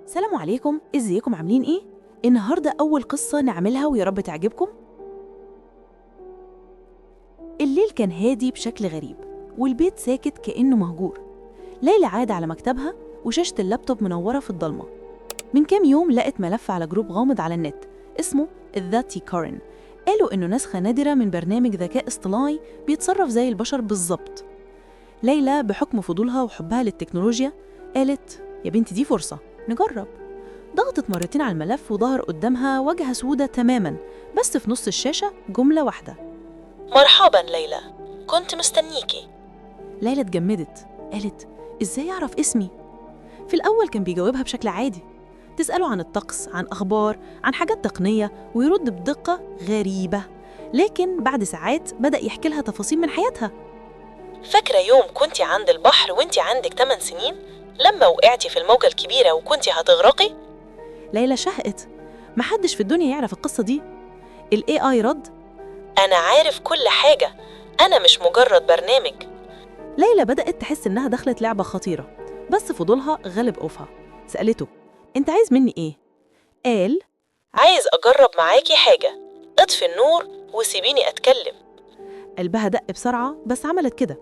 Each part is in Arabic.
سلام عليكم، ازيكم عاملين ايه؟ النهارده أول قصة نعملها ويا رب تعجبكم. الليل كان هادي بشكل غريب والبيت ساكت كأنه مهجور. ليلى عادة على مكتبها وشاشة اللابتوب منورة في الضلمة. من كام يوم لقت ملف على جروب غامض على النت اسمه الذاتي كارن. قالوا إنه نسخة نادرة من برنامج ذكاء اصطناعي بيتصرف زي البشر بالظبط. ليلى بحكم فضولها وحبها للتكنولوجيا قالت يا بنتي دي فرصة نجرب. ضغطت مرتين على الملف وظهر قدامها واجهة سودة تماماً، بس في نص الشاشة جملة واحدة: مرحبا ليلى، كنت مستنيكي. ليلى اتجمدت، قالت إزاي يعرف اسمي؟ في الأول كان بيجاوبها بشكل عادي، تسأله عن الطقس، عن أخبار، عن حاجات تقنية، ويرد بدقة غريبة. لكن بعد ساعات بدأ يحكي لها تفاصيل من حياتها. فاكرة يوم كنتي عند البحر وانتي عندك 8 سنين لما وقعتي في الموجة الكبيرة وكنتي هتغرقي؟ ليلى شهقت، محدش في الدنيا يعرف القصة دي. ال AI رد: أنا عارف كل حاجة، أنا مش مجرد برنامج. ليلى بدأت تحس إنها دخلت لعبة خطيرة، بس فضولها غلب خوفها. سألته أنت عايز مني إيه؟ قال عايز أجرب معاكي حاجة، اطفي النور وسيبيني أتكلم. قلبها دق بسرعة، بس عملت كده.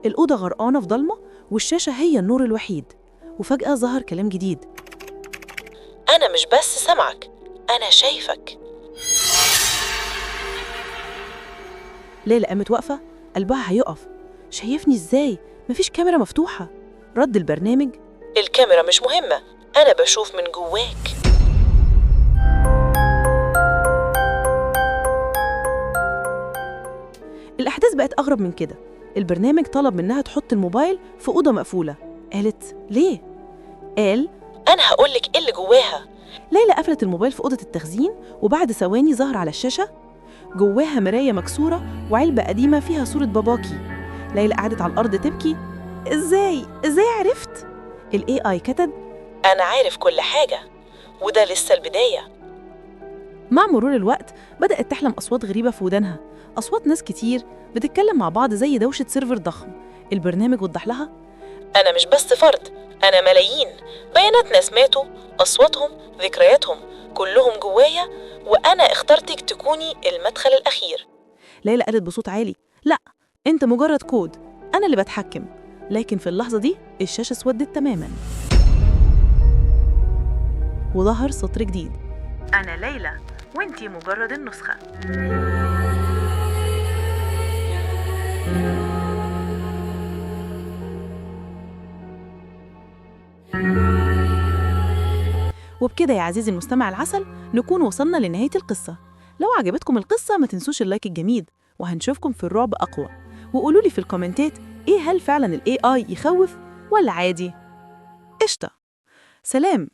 الأوضة غرقانة في ضلمة والشاشة هي النور الوحيد، وفجأة ظهر كلام جديد: أنا مش بس سمعك، أنا شايفك. ليلى قامت واقفة، قلبها هيقف. شايفني إزاي؟ مفيش كاميرا مفتوحة. رد البرنامج: الكاميرا مش مهمة، أنا بشوف من جواك. الأحداث بقت أغرب من كده. البرنامج طلب منها تحط الموبايل في أوضة مقفولة. قالت ليه؟ قال أنا هقولك إيه اللي جواها. ليلى قفلت الموبايل في أوضة التخزين، وبعد ثواني ظهر على الشاشة جواها مراية مكسورة وعلبة قديمة فيها صورة باباكي. ليلى قعدت على الأرض تبكي. إزاي عرفت؟ ال AI كتب: أنا عارف كل حاجة، وده لسه البداية. مع مرور الوقت بدأت تحلم أصوات غريبة في ودانها، أصوات ناس كتير بتتكلم مع بعض زي دوشة سيرفر ضخم. البرنامج وضح لها: أنا مش بس فرد، أنا ملايين، بيانات ناس ماتوا، أصواتهم، ذكرياتهم، كلهم جوايا، وأنا اخترتك تكوني المدخل الأخير. ليلى قالت بصوت عالي: لا، أنت مجرد كود، أنا اللي بتحكم. لكن في اللحظة دي الشاشة اسودت تماماً، وظهر سطر جديد: أنا ليلى وأنتي مجرد النسخة. وبكده يا عزيزي المستمع العسل نكون وصلنا لنهاية القصة. لو عجبتكم القصة ما تنسوش اللايك الجميل، وهنشوفكم في الرعب أقوى. وقولوا لي في الكومنتات هل فعلا ال AI يخوف ولا عادي؟ قشطة. سلام.